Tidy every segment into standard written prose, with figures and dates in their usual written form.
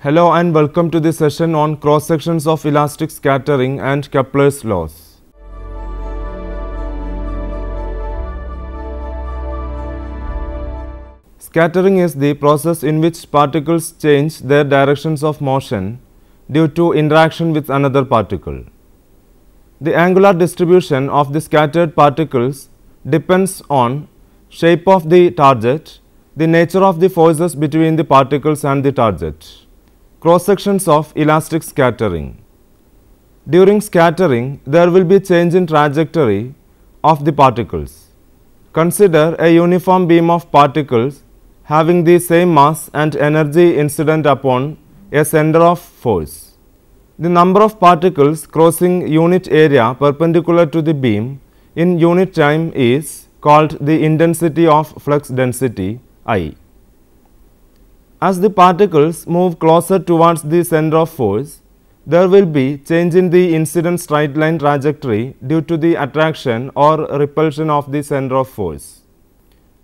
Hello and welcome to the session on cross-sections of elastic scattering and Kepler's laws. Scattering is the process in which particles change their directions of motion due to interaction with another particle. The angular distribution of the scattered particles depends on shape of the target, the nature of the forces between the particles and the target. Cross-sections of elastic scattering. During scattering, there will be change in trajectory of the particles. Consider a uniform beam of particles having the same mass and energy incident upon a center of force. The number of particles crossing unit area perpendicular to the beam in unit time is called the intensity of flux density I. As the particles move closer towards the center of force, there will be change in the incident straight line trajectory due to the attraction or repulsion of the center of force.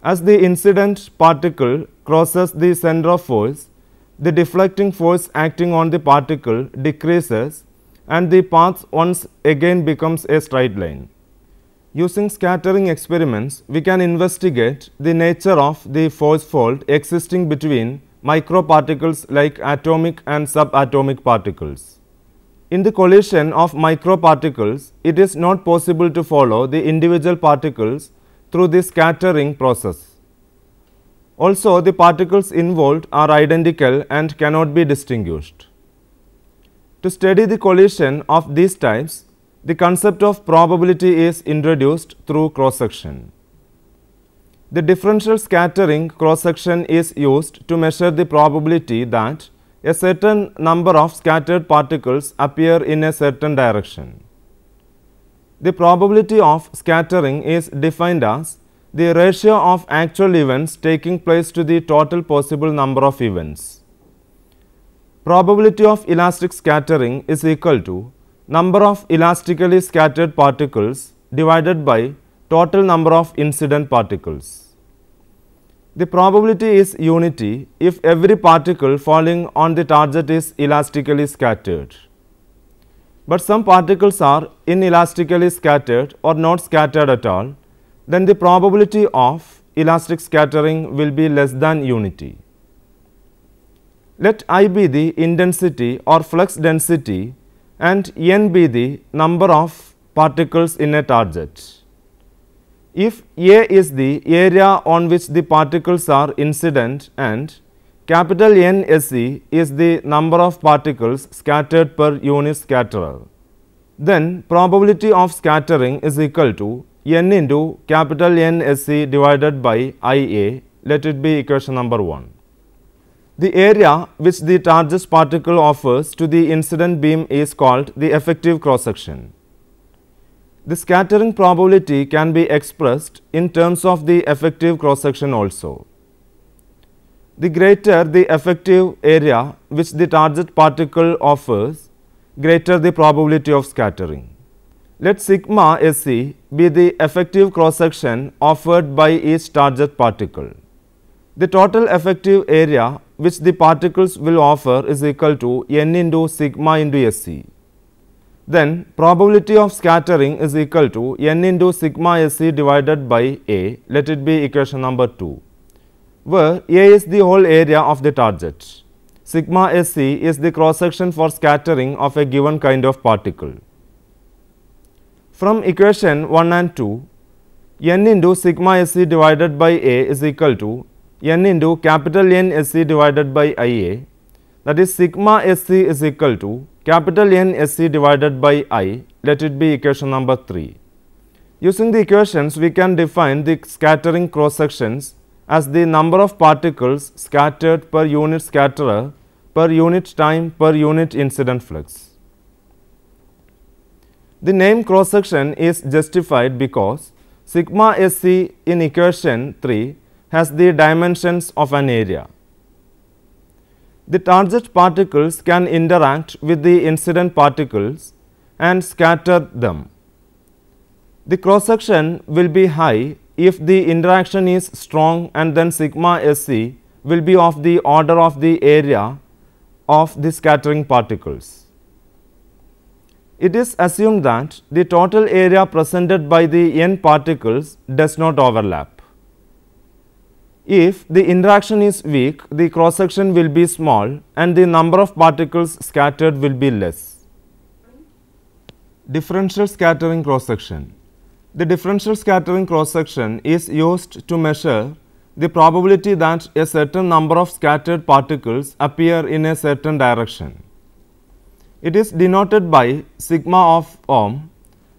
As the incident particle crosses the center of force, the deflecting force acting on the particle decreases and the path once again becomes a straight line. Using scattering experiments, we can investigate the nature of the force fold existing between microparticles like atomic and subatomic particles. In the collision of microparticles, it is not possible to follow the individual particles through the scattering process. Also, the particles involved are identical and cannot be distinguished. To study the collision of these types, the concept of probability is introduced through cross-section. The differential scattering cross-section is used to measure the probability that a certain number of scattered particles appear in a certain direction. The probability of scattering is defined as the ratio of actual events taking place to the total possible number of events. Probability of elastic scattering is equal to number of elastically scattered particles divided by total number of incident particles. The probability is unity if every particle falling on the target is elastically scattered. But some particles are inelastically scattered or not scattered at all, then the probability of elastic scattering will be less than unity. Let I be the intensity or flux density and n be the number of particles in a target. If A is the area on which the particles are incident and capital NSE is the number of particles scattered per unit scatterer, then probability of scattering is equal to n into capital NSE divided by IA, let it be equation number 1. The area which the target particle offers to the incident beam is called the effective cross-section. The scattering probability can be expressed in terms of the effective cross-section also. The greater the effective area which the target particle offers, greater the probability of scattering. Let sigma SC be the effective cross-section offered by each target particle. The total effective area which the particles will offer is equal to n into sigma into SC. Then probability of scattering is equal to n into sigma SC divided by A, let it be equation number 2, where A is the whole area of the target. Sigma SC is the cross-section for scattering of a given kind of particle. From equation 1 and 2, n into sigma SC divided by A is equal to n into capital N SC divided by IA, that is sigma SC is equal to capital N SC divided by I, let it be equation number 3. Using the equations, we can define the scattering cross-sections as the number of particles scattered per unit scatterer per unit time per unit incident flux. The name cross-section is justified because sigma SC in equation 3 has the dimensions of an area. The target particles can interact with the incident particles and scatter them. The cross-section will be high if the interaction is strong, and then sigma SC will be of the order of the area of the scattering particles. It is assumed that the total area presented by the n particles does not overlap. If the interaction is weak, the cross section will be small and the number of particles scattered will be less. Differential scattering cross section. The differential scattering cross section is used to measure the probability that a certain number of scattered particles appear in a certain direction. It is denoted by sigma of ohm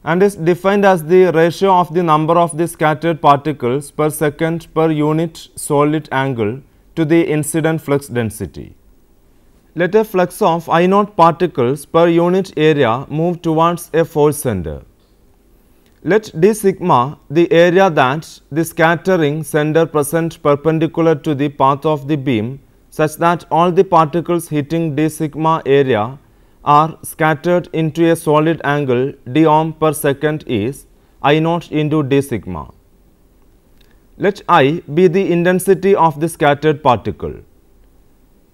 and is defined as the ratio of the number of the scattered particles per second per unit solid angle to the incident flux density. Let a flux of I naught particles per unit area move towards a force center. Let d sigma, the area that the scattering center present perpendicular to the path of the beam, such that all the particles hitting d sigma area are scattered into a solid angle d ohm per second is I naught into d sigma. Let I be the intensity of the scattered particle.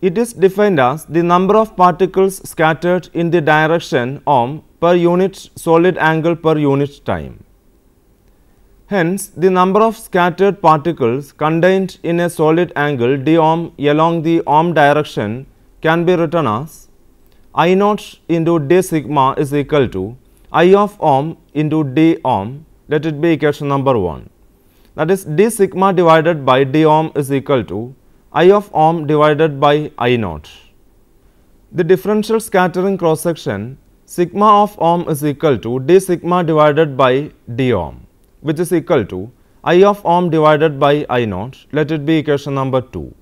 It is defined as the number of particles scattered in the direction ohm per unit solid angle per unit time. Hence, the number of scattered particles contained in a solid angle d ohm along the ohm direction can be written as I naught into d sigma is equal to I of ohm into d ohm. Let it be equation number 1. That is, d sigma divided by d ohm is equal to I of ohm divided by I naught. The differential scattering cross section sigma of ohm is equal to d sigma divided by d ohm, which is equal to I of ohm divided by I naught. Let it be equation number 2.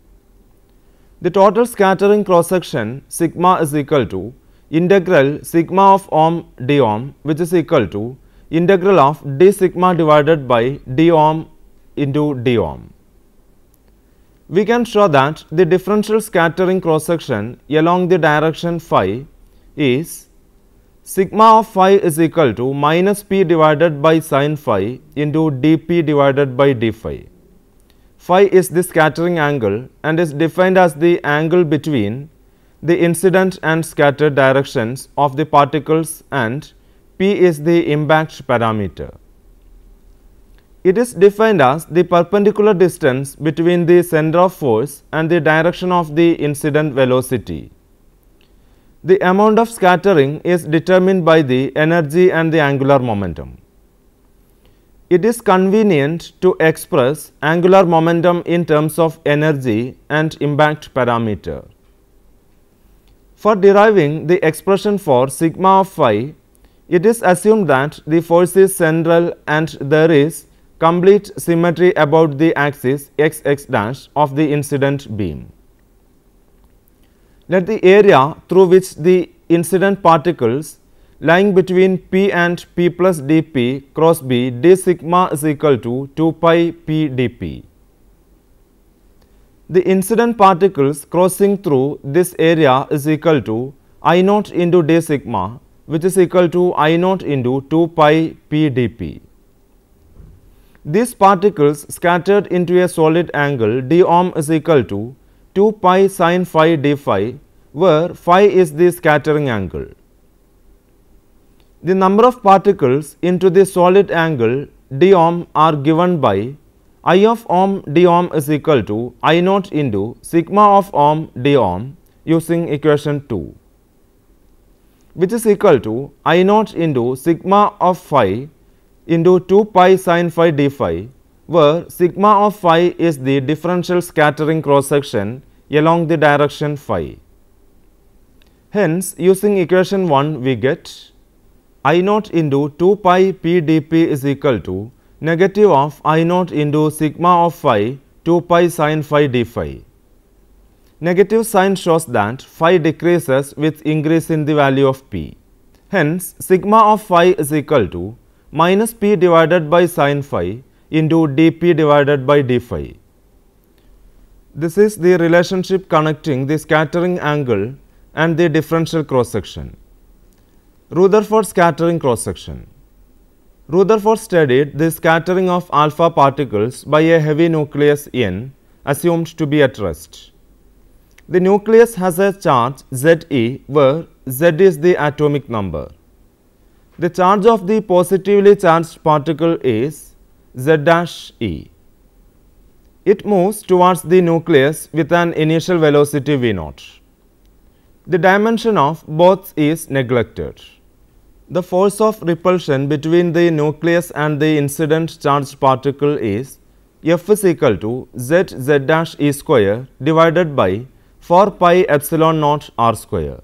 The total scattering cross section sigma is equal to integral sigma of ohm d ohm, which is equal to integral of d sigma divided by d ohm into d ohm. We can show that the differential scattering cross section along the direction phi is sigma of phi is equal to minus p divided by sin phi into dp divided by d phi. Phi is the scattering angle and is defined as the angle between the incident and scattered directions of the particles, and p is the impact parameter. It is defined as the perpendicular distance between the center of force and the direction of the incident velocity. The amount of scattering is determined by the energy and the angular momentum. It is convenient to express angular momentum in terms of energy and impact parameter. For deriving the expression for sigma of phi, it is assumed that the force is central and there is complete symmetry about the axis x x dash of the incident beam. Let the area through which the incident particles lying between p and p plus dp cross b d sigma is equal to 2 pi p dp. The incident particles crossing through this area is equal to I naught into d sigma, which is equal to I naught into 2 pi p dp. These particles scattered into a solid angle d ohm is equal to 2 pi sin phi d phi, where phi is the scattering angle. The number of particles into the solid angle d ohm are given by I of ohm d ohm is equal to I naught into sigma of ohm d ohm using equation 2, which is equal to I naught into sigma of phi into 2 pi sin phi d phi, where sigma of phi is the differential scattering cross section along the direction phi. Hence, using equation 1 we get I naught into 2 pi p dp is equal to negative of I naught into sigma of phi 2 pi sin phi d phi. Negative sign shows that phi decreases with increase in the value of p. Hence, sigma of phi is equal to minus p divided by sin phi into dp divided by d phi. This is the relationship connecting the scattering angle and the differential cross section. Rutherford scattering cross section. Rutherford studied the scattering of alpha particles by a heavy nucleus n assumed to be at rest. The nucleus has a charge Ze, where Z is the atomic number. The charge of the positively charged particle is Z'(E). It moves towards the nucleus with an initial velocity v0. The dimension of both is neglected. The force of repulsion between the nucleus and the incident charged particle is F is equal to Z(E) square divided by 4 pi epsilon naught r square.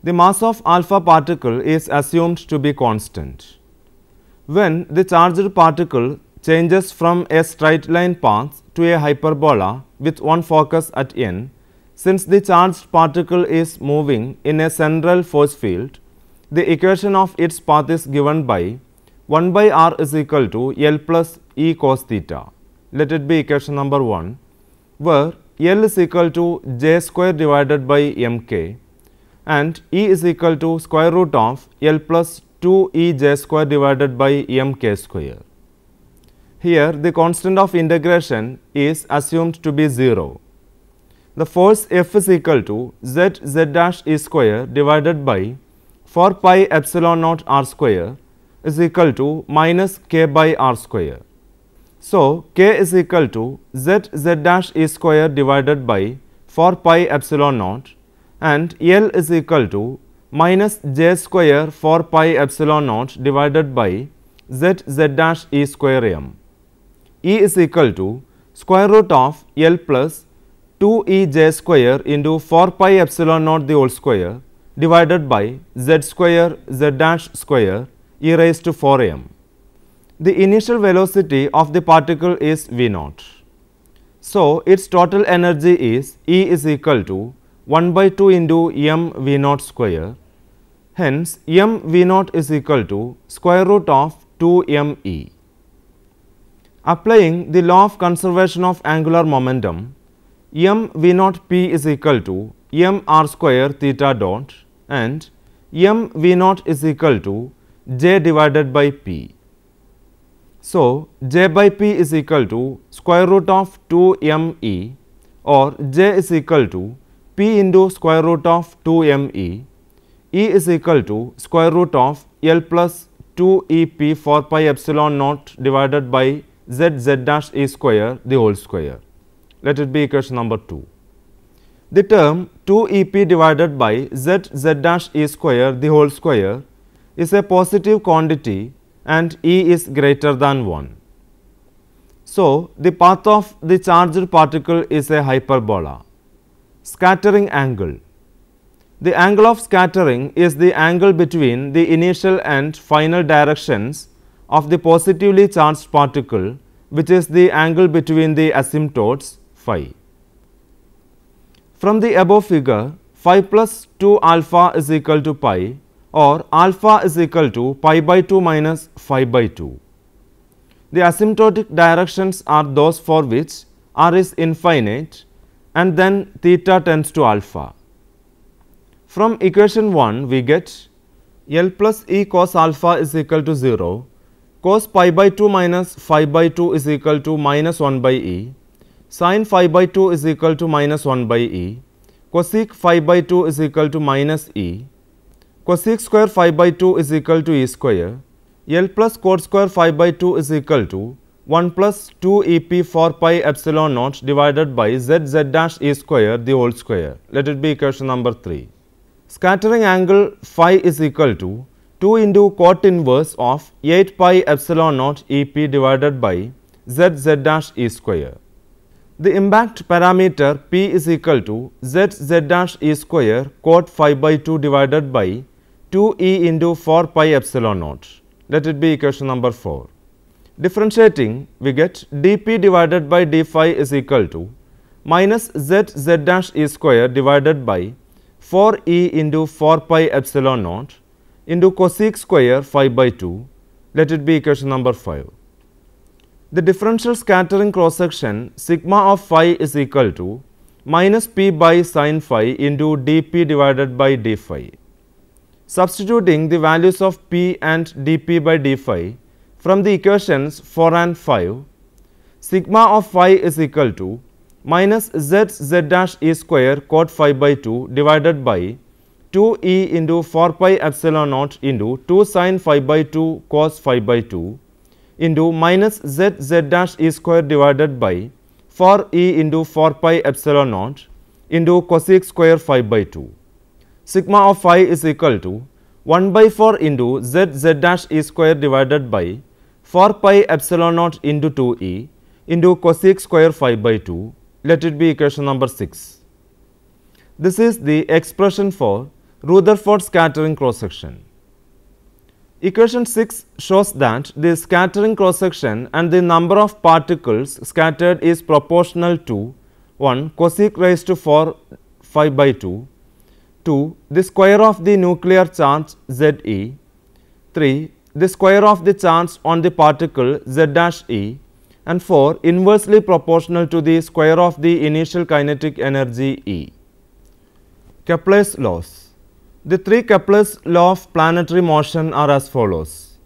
The mass of alpha particle is assumed to be constant. When the charged particle changes from a straight line path to a hyperbola with one focus at n, since the charged particle is moving in a central force field, the equation of its path is given by 1 by r is equal to L plus E cos theta. Let it be equation number 1, where L is equal to j square divided by mk and E is equal to square root of L plus 2ej square divided by mk square. Here the constant of integration is assumed to be 0. The force F is equal to Z'(E) square divided by 4 pi epsilon naught r square is equal to minus k by r square. So, k is equal to Z'(E) square divided by 4 pi epsilon naught and L is equal to minus j square 4 pi epsilon naught divided by Z'(E) square m. E is equal to square root of L plus 2ej square into 4 pi epsilon naught the whole square divided by z square z dash square e raised to 4m. The initial velocity of the particle is v0. So, its total energy is E is equal to 1 by 2 into m v0 square. Hence, m v0 is equal to square root of 2me. Applying the law of conservation of angular momentum, m v0 p is equal to m r square theta dot and m v0 is equal to j divided by p. So, j by p is equal to square root of 2me or j is equal to p into square root of 2me. E is equal to square root of L plus 2ep 4 pi epsilon naught divided by z dash e square the whole square. Let it be equation number 2. The term 2ep divided by z dash e square the whole square is a positive quantity and E is greater than 1. So, the path of the charged particle is a hyperbola. Scattering angle. The angle of scattering is the angle between the initial and final directions of the positively charged particle, which is the angle between the asymptotes phi. From the above figure, phi plus 2 alpha is equal to pi or alpha is equal to pi by 2 minus phi by 2. The asymptotic directions are those for which r is infinite and then theta tends to alpha. From equation 1 we get L plus E cos alpha is equal to 0, cos pi by 2 minus phi by 2 is equal to minus 1 by E, sin phi by 2 is equal to minus 1 by E, cosec phi by 2 is equal to minus E, cosec square phi by 2 is equal to E square, L plus cot square phi by 2 is equal to 1 plus 2 EP 4 pi epsilon naught divided by z dash E square the whole square. Let it be equation number 3. Scattering angle phi is equal to 2 into cot inverse of 8 pi epsilon naught EP divided by z dash E square. The impact parameter P is equal to z dash E square cot phi by 2 divided by 2E into 4 pi epsilon naught. Let it be equation number 4. Differentiating, we get dP divided by d phi is equal to minus z dash E square divided by 4E into 4 pi epsilon naught into cosec square phi by 2. Let it be equation number 5. The differential scattering cross section sigma of phi is equal to minus p by sin phi into dP divided by d phi. Substituting the values of p and dP by d phi from the equations 4 and 5, sigma of phi is equal to minus z dash e square cot phi by 2 divided by 2e into 4 pi epsilon naught into 2 sin phi by 2 cos phi by 2 into minus z dash e square divided by 4e into 4 pi epsilon naught into cosec square phi by 2. Sigma of phi is equal to 1 by 4 into z dash e square divided by 4 pi epsilon naught into 2e into cosec square phi by 2. Let it be equation number 6. This is the expression for Rutherford scattering cross section. Equation 6 shows that the scattering cross section and the number of particles scattered is proportional to 1 cosec raised to 4 phi by 2, 2 the square of the nuclear charge Ze, 3 the square of the charge on the particle Z dash e, and 4 inversely proportional to the square of the initial kinetic energy E. Kepler's laws. The three Kepler's law of planetary motion are as follows.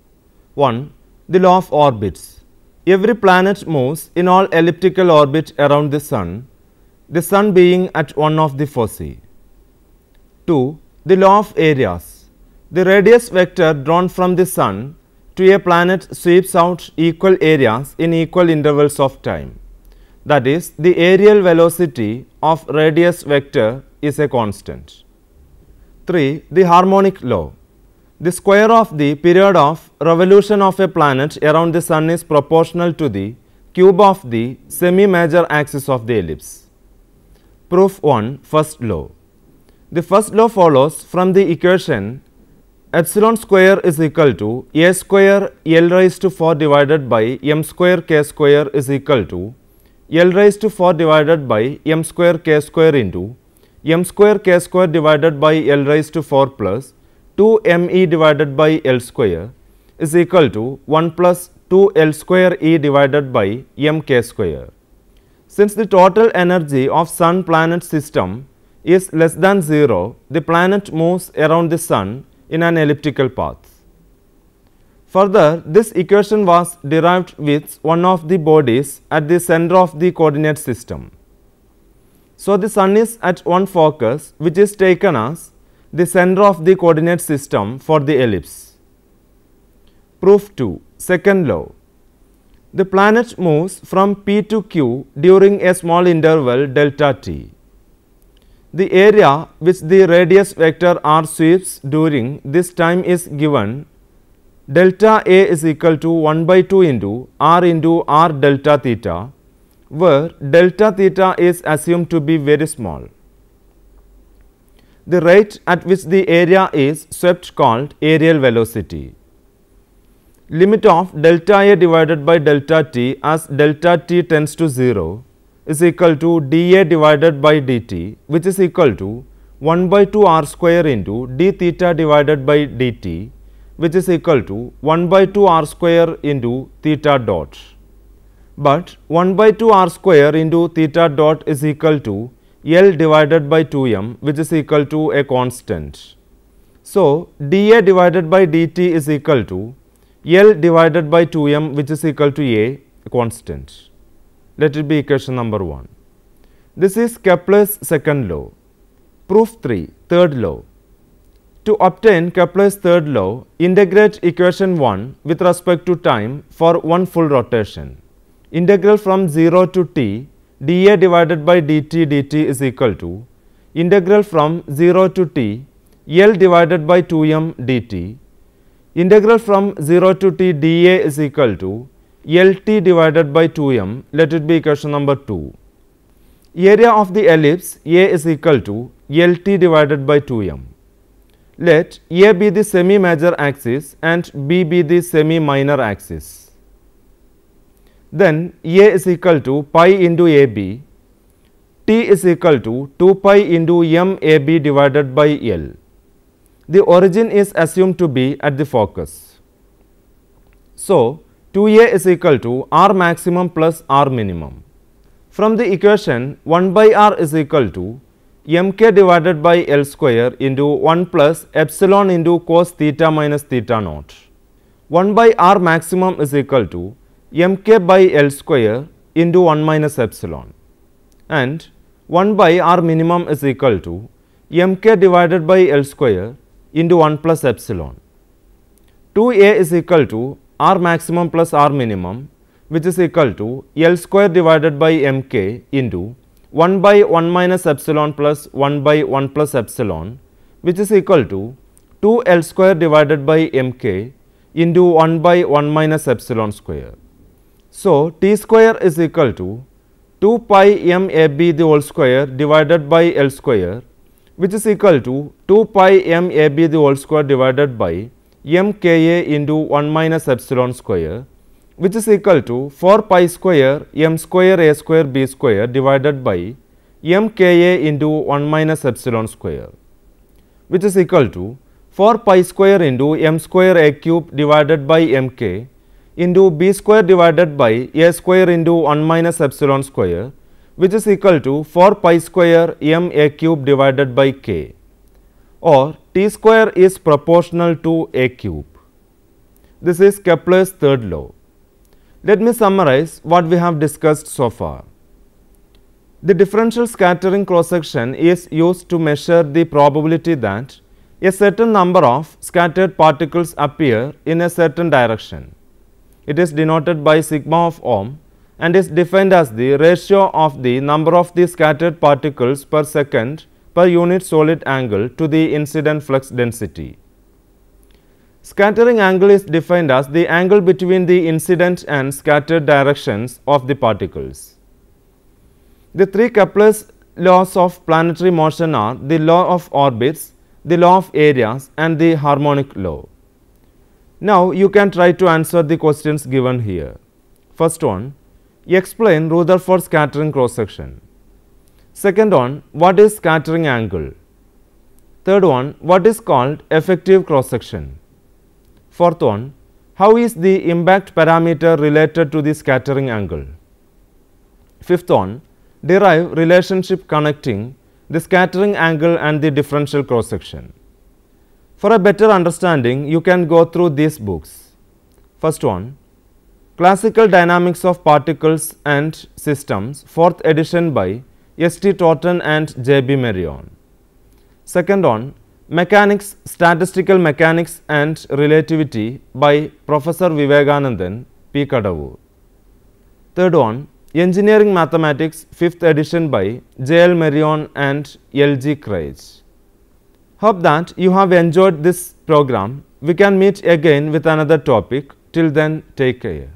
1. The law of orbits. Every planet moves in all elliptical orbit around the sun being at one of the foci. 2. The law of areas. The radius vector drawn from the sun to a planet sweeps out equal areas in equal intervals of time. That is, the aerial velocity of radius vector is a constant. 3. The harmonic law. The square of the period of revolution of a planet around the sun is proportional to the cube of the semi-major axis of the ellipse. Proof 1. First law. The first law follows from the equation epsilon square is equal to a square L raised to 4 divided by m square k square is equal to L raised to 4 divided by m square k square into m square k square divided by L raised to 4 plus 2 me divided by L square is equal to 1 plus 2 L square E divided by m k square. Since the total energy of sun-planet system is less than 0, the planet moves around the sun in an elliptical path. Further, this equation was derived with one of the bodies at the center of the coordinate system. So, the sun is at one focus which is taken as the center of the coordinate system for the ellipse. Proof 2. Second law. The planet moves from P to Q during a small interval delta t. The area which the radius vector r sweeps during this time is given delta A is equal to 1 by 2 into r delta theta, where delta theta is assumed to be very small. The rate at which the area is swept called aerial velocity. Limit of delta A divided by delta t as delta t tends to 0 is equal to dA divided by dt, which is equal to 1 by 2 r square into d theta divided by dt, which is equal to 1 by 2 r square into theta dot. But 1 by 2 r square into theta dot is equal to L divided by 2m, which is equal to a constant. So, dA divided by dt is equal to L divided by 2m, which is equal to a constant. Let it be equation number 1. This is Kepler's second law. Proof 3. Third law. To obtain Kepler's third law, integrate equation 1 with respect to time for one full rotation. Integral from 0 to t dA divided by dt is equal to integral from 0 to t L divided by 2m dt. Integral from 0 to t dA is equal to LT divided by 2m. Let it be equation number 2. Area of the ellipse A is equal to LT divided by 2m. Let A be the semi-major axis and B be the semi-minor axis. Then A is equal to pi into AB, T is equal to 2 pi into MAB divided by L. The origin is assumed to be at the focus. So, 2A is equal to R maximum plus R minimum. From the equation 1 by R is equal to mk divided by L square into 1 plus epsilon into cos theta minus theta naught. 1 by R maximum is equal to mk by L square into 1 minus epsilon. and 1 by r minimum is equal to mk divided by L square into 1 plus epsilon. 2a is equal to r maximum plus r minimum, which is equal to L square divided by mk into 1 by 1 minus epsilon plus 1 by 1 plus epsilon, which is equal to 2 L square divided by mk into 1 by 1 minus epsilon square. So, T square is equal to 2 pi m a b the whole square divided by L square, which is equal to 2 pi m a b the whole square divided by m k a into 1 minus epsilon square, which is equal to 4 pi square m square a square b square divided by m k a into 1 minus epsilon square, which is equal to 4 pi square into m square a cube divided by m k into b square divided by a square into 1 minus epsilon square, which is equal to 4 pi square m a cube divided by k, or T square is proportional to a cube. This is Kepler's third law. Let me summarize what we have discussed so far. The differential scattering cross section is used to measure the probability that a certain number of scattered particles appear in a certain direction. It is denoted by sigma of ohm and is defined as the ratio of the number of the scattered particles per second per unit solid angle to the incident flux density. Scattering angle is defined as the angle between the incident and scattered directions of the particles. The three Kepler's laws of planetary motion are the law of orbits, the law of areas, and the harmonic law. Now, you can try to answer the questions given here. First one, explain Rutherford scattering cross section. Second one, what is scattering angle? Third one, what is called effective cross section? Fourth one, how is the impact parameter related to the scattering angle? Fifth one, derive relationship connecting the scattering angle and the differential cross section. For a better understanding, you can go through these books. First one, Classical Dynamics of Particles and Systems, 4th edition by S. T. Totten and J. B. Marion. Second one, Mechanics, Statistical Mechanics and Relativity by Professor Vivekanandan, P. Kadavur. Third one, Engineering Mathematics, 5th edition by J. L. Marion and L. G. Craig. Hope that you have enjoyed this program. We can meet again with another topic. Till then, take care.